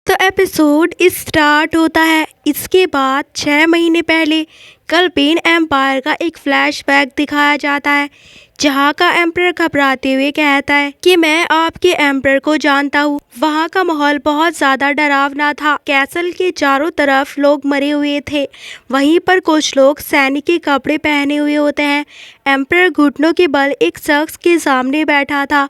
तो episode start होता है। इसके बाद 6 महीने पहले कल्पेन एम्पायर का एक फ्लैशबैक दिखाया जाता है, जहाँ का एम्परर घबराते हुए कहता है कि मैं आपके एम्परर को जानता हूँ। वहाँ का माहौल बहुत ज़्यादा डरावना था। कैसल के चारों तरफ लोग मरे हुए थे, वहीं पर कुछ लोग सैनिक के कपड़े पहने हुए होते हैं। एम्परर घुटनों के बल एक शख्स के सामने बैठा था।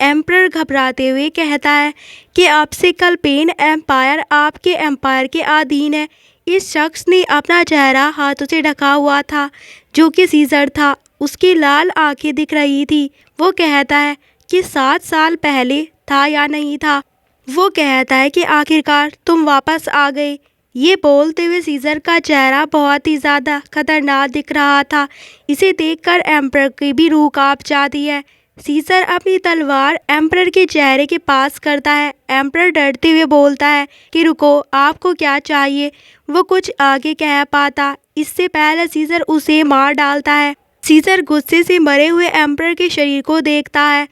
एम्परर घबराते हुए कहता है कि आपसे कल्पेन एम्पायर आपके एम्पायर के अधीन है। इस शख्स ने अपना चेहरा हाथों से ढका हुआ था, जो कि सीजर था। उसकी लाल आंखें दिख रही थी। वो कहता है कि 7 साल पहले था या नहीं था। वो कहता है कि आखिरकार तुम वापस आ गए। ये बोलते हुए सीजर का चेहरा बहुत ही ज़्यादा खतरनाक दिख रहा था। इसे देखकर एम्परर की भी रूह कांप जाती है। सीजर अपनी तलवार एम्परर के चेहरे के पास करता है। एम्परर डरते हुए बोलता है कि रुको, आपको क्या चाहिए। वो कुछ आगे कह पाता, इससे पहले सीजर उसे मार डालता है। सीजर गुस्से से मरे हुए एम्परर के शरीर को देखता है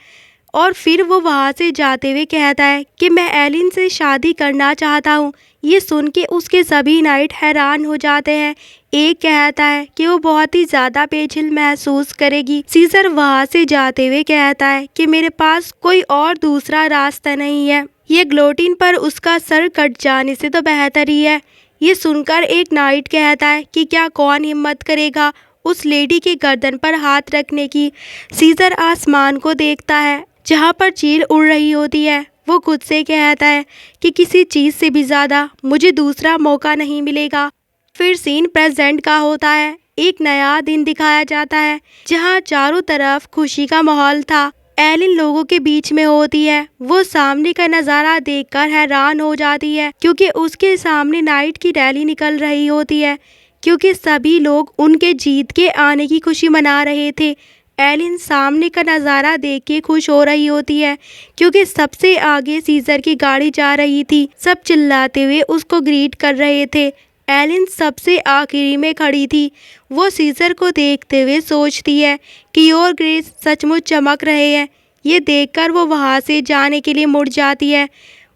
और फिर वो वहाँ से जाते हुए कहता है कि मैं एलिन से शादी करना चाहता हूँ। ये सुन के उसके सभी नाइट हैरान हो जाते हैं। एक कहता है कि वो बहुत ही ज़्यादा पेचिल महसूस करेगी। सीजर वहाँ से जाते हुए कहता है कि मेरे पास कोई और दूसरा रास्ता नहीं है। ये ग्लोटिन पर उसका सर कट जाने से तो बेहतर ही है। ये सुनकर एक नाइट कहता है कि क्या कौन हिम्मत करेगा उस लेडी के गर्दन पर हाथ रखने की। सीजर आसमान को देखता है जहाँ पर चील उड़ रही होती है। वो खुद से कहता है कि किसी चीज़ से भी ज़्यादा मुझे दूसरा मौका नहीं मिलेगा। फिर सीन प्रेजेंट का होता है। एक नया दिन दिखाया जाता है जहाँ चारों तरफ खुशी का माहौल था। एलिन लोगों के बीच में होती है। वो सामने का नज़ारा देखकर हैरान हो जाती है, क्योंकि उसके सामने नाइट की रैली निकल रही होती है, क्योंकि सभी लोग उनके जीत के आने की खुशी मना रहे थे। एलिन सामने का नज़ारा देख के खुश हो रही होती है, क्योंकि सबसे आगे सीजर की गाड़ी जा रही थी। सब चिल्लाते हुए उसको ग्रीट कर रहे थे। एलिन सबसे आखिरी में खड़ी थी। वो सीजर को देखते हुए सोचती है कि योर ग्रेस सचमुच चमक रहे हैं। ये देखकर वो वहाँ से जाने के लिए मुड़ जाती है।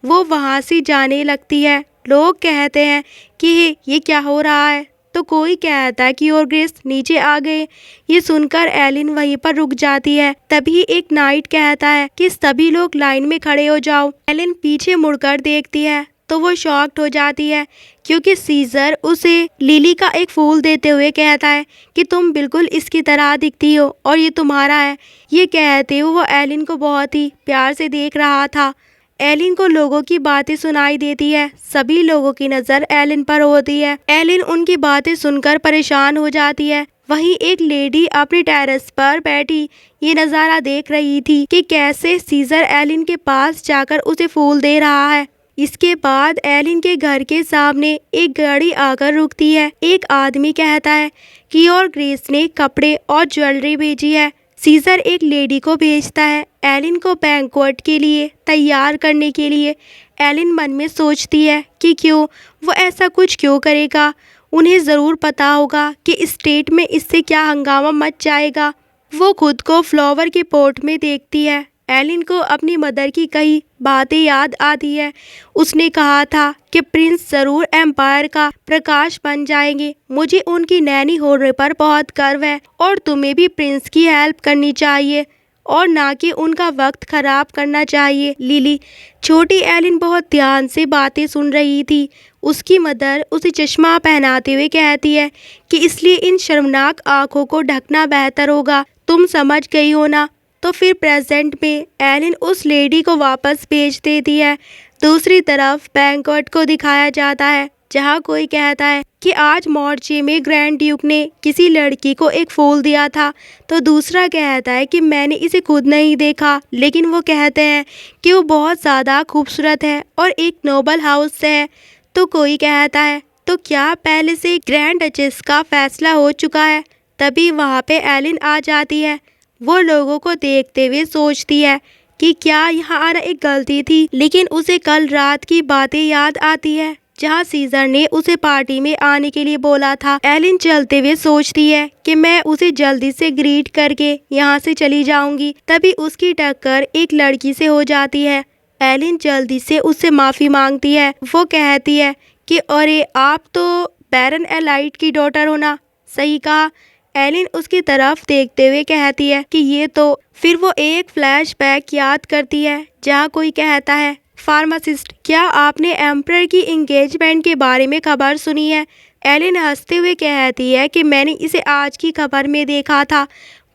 वो वहाँ से जाने लगती है। लोग कहते हैं कि ये क्या हो रहा है, तो कोई कहता है कि योर ग्रेस नीचे आ गए। ये सुनकर एलिन वहीं पर रुक जाती है। तभी एक नाइट कहता है कि सभी लोग लाइन में खड़े हो जाओ। एलिन पीछे मुड़कर देखती है तो वो शॉक्ड हो जाती है, क्योंकि सीजर उसे लिली का एक फूल देते हुए कहता है कि तुम बिल्कुल इसकी तरह दिखती हो और ये तुम्हारा है। ये कहते हुए वो एलिन को बहुत ही प्यार से देख रहा था। एलिन को लोगों की बातें सुनाई देती है। सभी लोगों की नज़र एलिन पर होती है। एलिन उनकी बातें सुनकर परेशान हो जाती है। वहीं एक लेडी अपने टेरेस पर बैठी ये नज़ारा देख रही थी कि कैसे सीजर एलिन के पास जाकर उसे फूल दे रहा है। इसके बाद एलिन के घर के सामने एक गाड़ी आकर रुकती है। एक आदमी कहता है कि योर ग्रेस ने कपड़े और ज्वेलरी भेजी है। सीजर एक लेडी को भेजता है एलिन को बैंक्वेट के लिए तैयार करने के लिए। एलिन मन में सोचती है कि क्यों वो ऐसा कुछ क्यों करेगा। उन्हें ज़रूर पता होगा कि स्टेट में इससे क्या हंगामा मच जाएगा। वो खुद को फ्लावर के पॉट में देखती है। एलिन को अपनी मदर की कई बातें याद आती है। उसने कहा था कि प्रिंस ज़रूर एम्पायर का प्रकाश बन जाएंगे। मुझे उनकी नैनी होने पर बहुत गर्व है और तुम्हें भी प्रिंस की हेल्प करनी चाहिए और ना कि उनका वक्त खराब करना चाहिए। लिली, छोटी एलिन बहुत ध्यान से बातें सुन रही थी। उसकी मदर उसे चश्मा पहनाते हुए कहती है कि इसलिए इन शर्मनाक आँखों को ढकना बेहतर होगा। तुम समझ गई हो ना। तो फिर प्रेजेंट में एलिन उस लेडी को वापस भेज देती है। दूसरी तरफ बैंक्वेट को दिखाया जाता है, जहाँ कोई कहता है कि आज मोर्चे में ग्रैंड ड्यूक ने किसी लड़की को एक फूल दिया था, तो दूसरा कहता है कि मैंने इसे खुद नहीं देखा, लेकिन वो कहते हैं कि वो बहुत ज़्यादा खूबसूरत है और एक नोबल हाउस से है। तो कोई कहता है तो क्या पहले से ग्रैंड डचेस का फैसला हो चुका है। तभी वहाँ पे एलिन आ जाती है। वो लोगों को देखते हुए सोचती है कि क्या यहाँ आना एक गलती थी, लेकिन उसे कल रात की बातें याद आती है जहाँ सीजर ने उसे पार्टी में आने के लिए बोला था। एलिन चलते हुए सोचती है कि मैं उसे जल्दी से ग्रीट करके यहाँ से चली जाऊंगी। तभी उसकी टक्कर एक लड़की से हो जाती है। एलिन जल्दी से उससे माफ़ी मांगती है। वो कहती है कि अरे आप तो बैरन एलाइट की डॉटर हो ना। सही कहा। एलिन उसकी तरफ देखते हुए कहती है कि ये तो। फिर वो एक फ्लैशबैक याद करती है जहाँ कोई कहता है, फार्मासिस्ट, क्या आपने एम्परर की एंगेजमेंट के बारे में खबर सुनी है? एलिन हंसते हुए कहती है कि मैंने इसे आज की खबर में देखा था।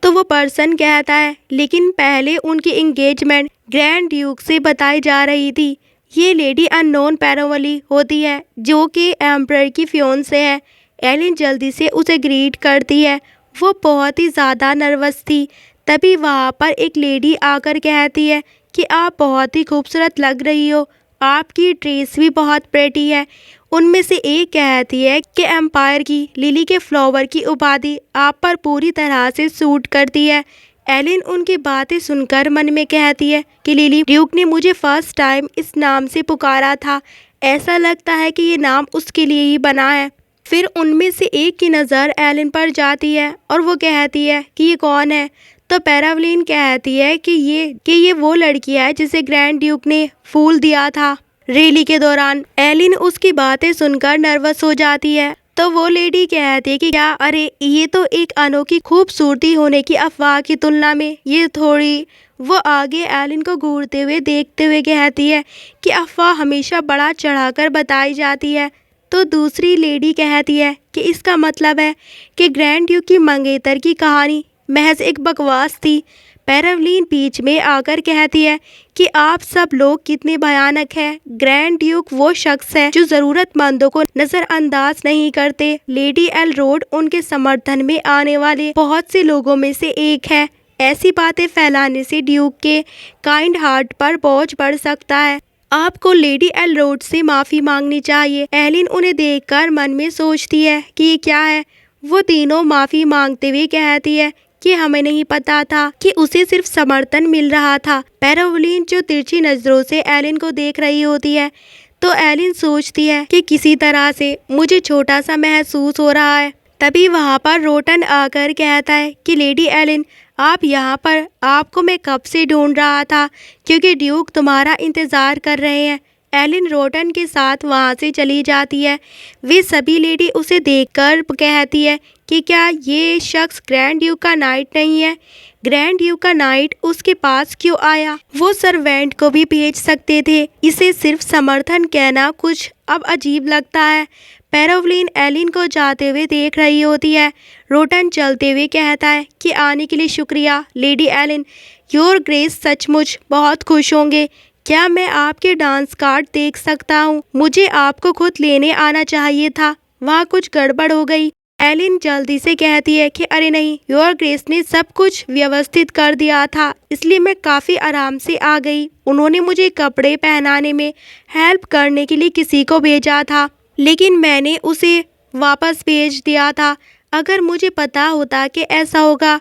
तो वो पर्सन कहता है, लेकिन पहले उनकी एंगेजमेंट ग्रैंड ड्यूक से बताई जा रही थी। ये लेडी अननोन पैरोवली होती है जो कि एम्परर की फियोंसे है। एलिन जल्दी से उसे ग्रीट करती है। वो बहुत ही ज़्यादा नर्वस थी। तभी वहाँ पर एक लेडी आकर कहती है कि आप बहुत ही खूबसूरत लग रही हो, आपकी ड्रेस भी बहुत प्रेटी है। उनमें से एक कहती है कि एम्पायर की लिली के फ्लावर की उपाधि आप पर पूरी तरह से सूट करती है। एलिन उनकी बातें सुनकर मन में कहती है कि लिली ड्यूक ने मुझे फर्स्ट टाइम इस नाम से पुकारा था। ऐसा लगता है कि ये नाम उसके लिए ही बना है। फिर उनमें से एक की नज़र एलिन पर जाती है और वो कहती है कि ये कौन है? तो पैरावलिन कहती है कि ये वो लड़की है जिसे ग्रैंड ड्यूक ने फूल दिया था रैली के दौरान। एलिन उसकी बातें सुनकर नर्वस हो जाती है। तो वो लेडी कहती है कि क्या, अरे ये तो एक अनोखी खूबसूरती होने की अफवाह की तुलना में ये थोड़ी। वो आगे एलिन को घूरते हुए देखते हुए कहती है कि अफवाह हमेशा बड़ा चढ़ाकर बताई जाती है। तो दूसरी लेडी कहती है कि इसका मतलब है कि ग्रैंड ड्यूक की मंगेतर की कहानी महज एक बकवास थी। पैरावलिन बीच में आकर कहती है कि आप सब लोग कितने भयानक हैं। ग्रैंड ड्यूक वो शख्स है जो ज़रूरतमंदों को नज़रअंदाज नहीं करते। लेडी एलरोड उनके समर्थन में आने वाले बहुत से लोगों में से एक है। ऐसी बातें फैलाने से ड्यूक के काइंड हार्ट पर बोझ बढ़ सकता है। आपको लेडी एलरोड से माफ़ी मांगनी चाहिए। एलिन उन्हें देखकर मन में सोचती है कि ये क्या है। वो तीनों माफ़ी मांगते हुए कहती है कि हमें नहीं पता था कि उसे सिर्फ समर्थन मिल रहा था। पैरावलिन जो तिरछी नज़रों से एलिन को देख रही होती है। तो एलिन सोचती है कि किसी तरह से मुझे छोटा सा महसूस हो रहा है। तभी वहाँ पर रोटन आकर कहता है कि लेडी एलिन, आप यहाँ पर, आपको मैं कब से ढूंढ रहा था क्योंकि ड्यूक तुम्हारा इंतज़ार कर रहे हैं। एलिन रोटन के साथ वहाँ से चली जाती है। वे सभी लेडी उसे देखकर कहती है कि क्या ये शख्स ग्रैंड ड्यूक का नाइट नहीं है? ग्रैंड ड्यूक का नाइट उसके पास क्यों आया? वो सर्वेंट को भी भेज सकते थे। इसे सिर्फ समर्थन कहना कुछ अब अजीब लगता है। पैरावलिन एलिन को जाते हुए देख रही होती है। रोटन चलते हुए कहता है कि आने के लिए शुक्रिया लेडी एलिन। योर ग्रेस सचमुच बहुत खुश होंगे। क्या मैं आपके डांस कार्ड देख सकता हूँ? मुझे आपको खुद लेने आना चाहिए था, वहाँ कुछ गड़बड़ हो गई। एलिन जल्दी से कहती है कि अरे नहीं, योर ग्रेस ने सब कुछ व्यवस्थित कर दिया था, इसलिए मैं काफ़ी आराम से आ गई। उन्होंने मुझे कपड़े पहनाने में हेल्प करने के लिए किसी को भेजा था, लेकिन मैंने उसे वापस भेज दिया था। अगर मुझे पता होता कि ऐसा होगा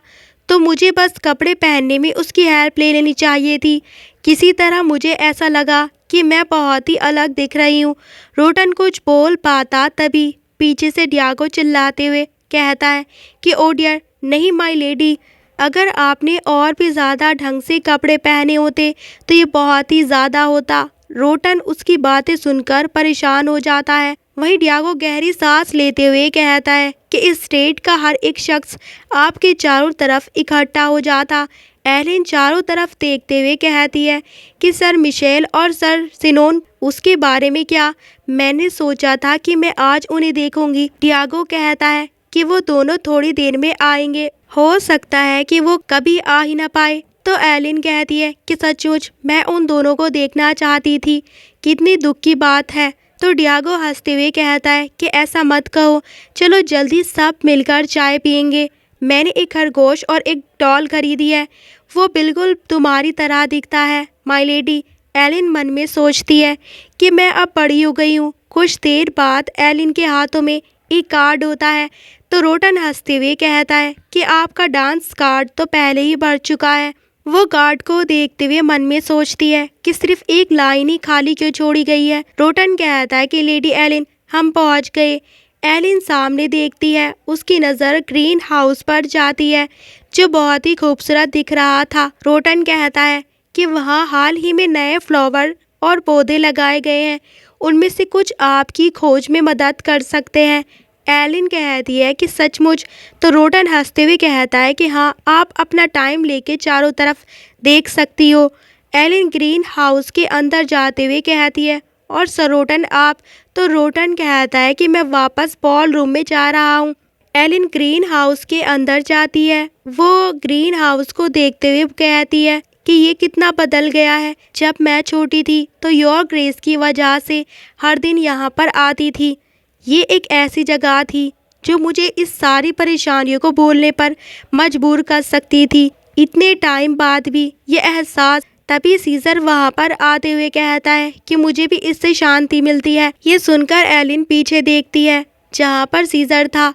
तो मुझे बस कपड़े पहनने में उसकी हेल्प ले लेनी चाहिए थी। किसी तरह मुझे ऐसा लगा कि मैं बहुत ही अलग दिख रही हूँ। रोटन कुछ बोल पाता तभी पीछे से डियागो चिल्लाते हुए कहता है कि ओ डियर, नहीं माय लेडी, अगर आपने और भी ज़्यादा ढंग से कपड़े पहने होते तो ये बहुत ही ज़्यादा होता। रोटन उसकी बातें सुनकर परेशान हो जाता है। वहीं डियागो गहरी सांस लेते हुए कहता है कि इस स्टेट का हर एक शख्स आपके चारों तरफ इकट्ठा हो जाता। एलिन चारों तरफ देखते हुए कहती है कि सर मिशेल और सर सिनोन, उसके बारे में क्या? मैंने सोचा था कि मैं आज उन्हें देखूंगी। डियागो कहता है कि वो दोनों थोड़ी देर में आएंगे, हो सकता है कि वो कभी आ ही ना पाए। तो एलिन कहती है कि सचमुच मैं उन दोनों को देखना चाहती थी, कितनी दुख की बात है। तो डियागो हंसते हुए कहता है कि ऐसा मत कहो, चलो जल्दी सब मिलकर चाय पियेंगे। मैंने एक खरगोश और एक डॉल खरीदी है, वो बिल्कुल तुम्हारी तरह दिखता है माय लेडी। एलिन मन में सोचती है कि मैं अब बड़ी हो गई हूँ। कुछ देर बाद एलिन के हाथों में एक कार्ड होता है। तो रोटन हंसते हुए कहता है कि आपका डांस कार्ड तो पहले ही भर चुका है। वो कार्ड को देखते हुए मन में सोचती है कि सिर्फ एक लाइन ही खाली क्यों छोड़ी गई है। रोटन कहता है कि लेडी एलिन, हम पहुंच गए। एलिन सामने देखती है, उसकी नज़र ग्रीन हाउस पर जाती है जो बहुत ही खूबसूरत दिख रहा था। रोटन कहता है कि कि वहाँ हाल ही में नए फ्लावर और पौधे लगाए गए हैं, उनमें से कुछ आपकी खोज में मदद कर सकते हैं। एलिन कहती है कि सचमुच? तो रोटन हंसते हुए कहता है कि हाँ, आप अपना टाइम लेके चारों तरफ देख सकती हो। एलिन ग्रीन हाउस के अंदर जाते हुए कहती है, और सरोटन आप? तो रोटन कहता है कि मैं वापस बॉल रूम में जा रहा हूँ। एलिन ग्रीन हाउस के अंदर जाती है। वो ग्रीन हाउस को देखते हुए कहती है कि ये कितना बदल गया है। जब मैं छोटी थी तो योर ग्रेस की वजह से हर दिन यहाँ पर आती थी। ये एक ऐसी जगह थी जो मुझे इस सारी परेशानियों को भूलने पर मजबूर कर सकती थी। इतने टाइम बाद भी ये एहसास। तभी सीजर वहाँ पर आते हुए कहता है कि मुझे भी इससे शांति मिलती है। ये सुनकर एलिन पीछे देखती है जहाँ पर सीजर था।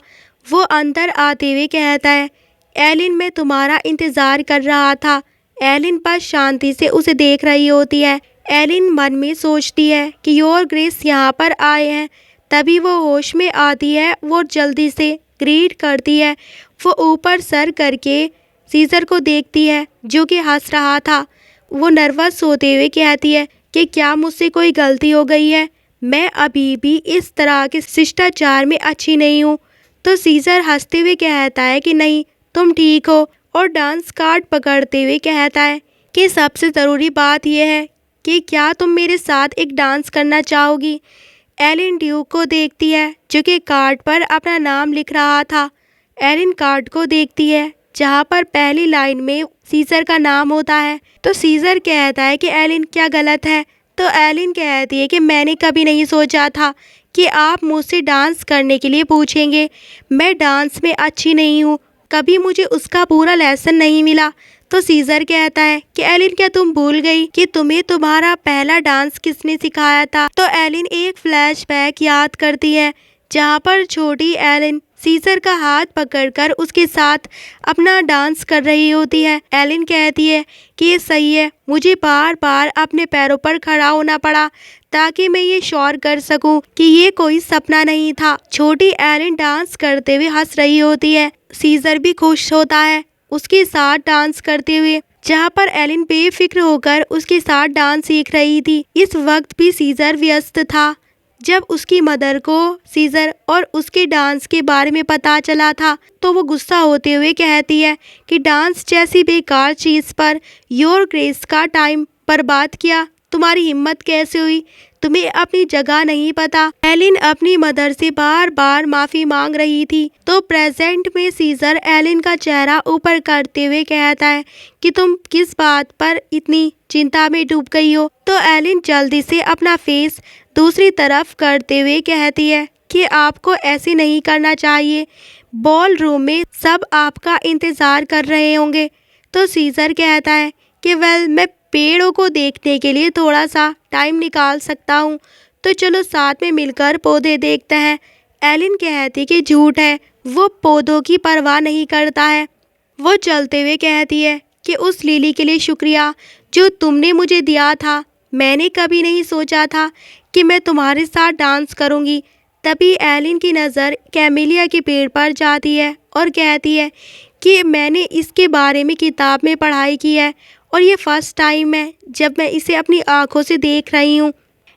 वो अंदर आते हुए कहता है, एलिन मैं तुम्हारा इंतज़ार कर रहा था। एलिन बस शांति से उसे देख रही होती है। एलिन मन में सोचती है कि योर ग्रेस यहाँ पर आए हैं। तभी वो होश में आती है। वो जल्दी से ग्रीट करती है। वो ऊपर सर करके सीजर को देखती है जो कि हंस रहा था। वो नर्वस होते हुए कहती है कि क्या मुझसे कोई गलती हो गई है? मैं अभी भी इस तरह के शिष्टाचार में अच्छी नहीं हूँ। तो सीजर हंसते हुए कहता है कि नहीं, तुम ठीक हो, और डांस कार्ड पकड़ते हुए कहता है कि सबसे ज़रूरी बात यह है कि क्या तुम मेरे साथ एक डांस करना चाहोगी? एलिन ड्यूक को देखती है जो कि कार्ड पर अपना नाम लिख रहा था। एलिन कार्ड को देखती है जहाँ पर पहली लाइन में सीजर का नाम होता है। तो सीजर कहता है कि एलिन क्या गलत है? तो एलिन कहती है कि मैंने कभी नहीं सोचा था कि आप मुझसे डांस करने के लिए पूछेंगे। मैं डांस में अच्छी नहीं हूँ, कभी मुझे उसका पूरा लेसन नहीं मिला। तो सीजर कहता है कि एलिन क्या तुम भूल गई कि तुम्हें तुम्हारा पहला डांस किसने सिखाया था? तो एलिन एक फ्लैशबैक याद करती है जहाँ पर छोटी एलिन सीजर का हाथ पकड़कर उसके साथ अपना डांस कर रही होती है। एलिन कहती है कि ये सही है, मुझे बार बार अपने पैरों पर खड़ा होना पड़ा ताकि मैं ये श्योर कर सकूं कि ये कोई सपना नहीं था। छोटी एलिन डांस करते हुए हंस रही होती है। सीजर भी खुश होता है उसके साथ डांस करते हुए, जहाँ पर एलिन बेफिक्र होकर उसके साथ डांस सीख रही थी। इस वक्त भी सीजर व्यस्त था। जब उसकी मदर को सीजर और उसके डांस के बारे में पता चला था तो वो गुस्सा होते हुए कहती है कि डांस जैसी बेकार चीज़ पर योर ग्रेस का टाइम बर्बाद किया। तुम्हारी हिम्मत कैसे हुई? तुम्हें अपनी जगह नहीं पता? एलिन अपनी मदर से बार बार माफ़ी मांग रही थी। तो प्रेजेंट में सीजर एलिन का चेहरा ऊपर करते हुए कहता है कि तुम किस बात पर इतनी चिंता में डूब गई हो? तो एलिन जल्दी से अपना फेस दूसरी तरफ करते हुए कहती है कि आपको ऐसे नहीं करना चाहिए। बॉल रूम में सब आपका इंतज़ार कर रहे होंगे। तो सीजर कहता है कि वेल, मैं पेड़ों को देखने के लिए थोड़ा सा टाइम निकाल सकता हूँ, तो चलो साथ में मिलकर पौधे देखते हैं। एलिन कहती कि झूठ है, वो पौधों की परवाह नहीं करता है। वो चलते हुए कहती है कि उस लिली के लिए शुक्रिया जो तुमने मुझे दिया था। मैंने कभी नहीं सोचा था कि मैं तुम्हारे साथ डांस करूँगी। तभी एलिन की नज़र कैमेलिया के पेड़ पर जाती है और कहती है कि मैंने इसके बारे में किताब में पढ़ाई की है और ये फर्स्ट टाइम है जब मैं इसे अपनी आंखों से देख रही हूँ।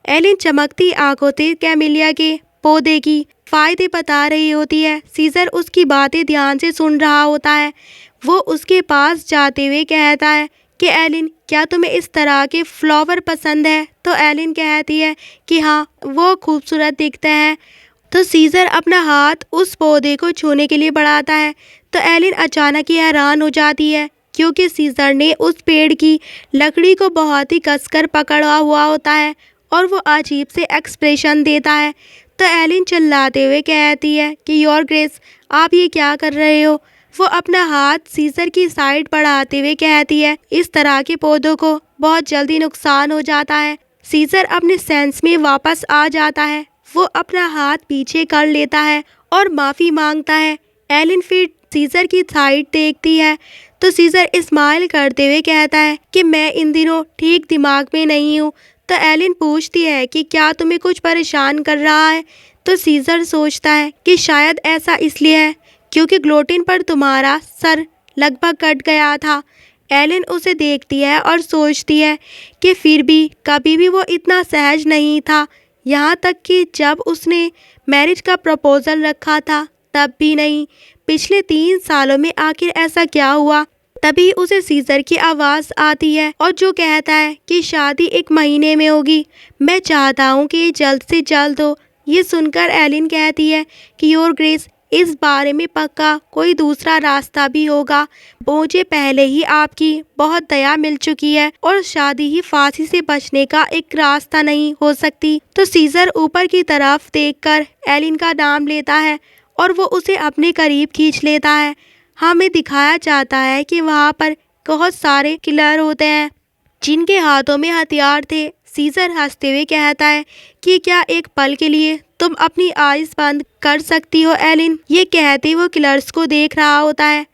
एलिन चमकती आंखों से कैमेलिया के पौधे की फ़ायदे बता रही होती है। सीजर उसकी बातें ध्यान से सुन रहा होता है। वो उसके पास जाते हुए कहता है कि एलिन, क्या तुम्हें इस तरह के फ्लावर पसंद है? तो एलिन कहती है कि हाँ, वो खूबसूरत दिखते हैं। तो सीजर अपना हाथ उस पौधे को छूने के लिए बढ़ाता है। तो एलिन अचानक ही हैरान हो जाती है क्योंकि सीजर ने उस पेड़ की लकड़ी को बहुत ही कसकर पकड़ा हुआ होता है और वो अजीब से एक्सप्रेशन देता है। तो एलिन चिल्लाते हुए कहती है कि योर ग्रेस, आप ये क्या कर रहे हो? वो अपना हाथ सीजर की साइड बढ़ाते हुए कहती है, इस तरह के पौधों को बहुत जल्दी नुकसान हो जाता है। सीजर अपने सेंस में वापस आ जाता है। वो अपना हाथ पीछे कर लेता है और माफ़ी मांगता है। एलिन फिर सीजर की साइड देखती है तो सीजर स्माइल करते हुए कहता है कि मैं इन दिनों ठीक दिमाग में नहीं हूँ। तो एलिन पूछती है कि क्या तुम्हें कुछ परेशान कर रहा है? तो सीजर सोचता है कि शायद ऐसा इसलिए है क्योंकि ग्लोटिन पर तुम्हारा सर लगभग कट गया था। एलन उसे देखती है और सोचती है कि फिर भी कभी भी वो इतना सहज नहीं था, यहाँ तक कि जब उसने मैरिज का प्रपोजल रखा था तब भी नहीं। पिछले 3 सालों में आखिर ऐसा क्या हुआ? तभी उसे सीजर की आवाज़ आती है और जो कहता है कि शादी 1 महीने में होगी। मैं चाहता हूँ कि ये जल्द से जल्द हो। ये सुनकर एलिन कहती है कि योर ग्रेस, इस बारे में पक्का कोई दूसरा रास्ता भी होगा। मुझे पहले ही आपकी बहुत दया मिल चुकी है और शादी ही फांसी से बचने का एक रास्ता नहीं हो सकती। तो सीजर ऊपर की तरफ देखकर एलिन का नाम लेता है और वो उसे अपने करीब खींच लेता है। हमें दिखाया जाता है कि वहाँ पर बहुत सारे किलर होते हैं जिनके हाथों में हथियार थे। सीजर हंसते हुए कहता है कि क्या एक पल के लिए तुम अपनी आइज़ बंद कर सकती हो एलिन? ये कहते वो किलर्स को देख रहा होता है।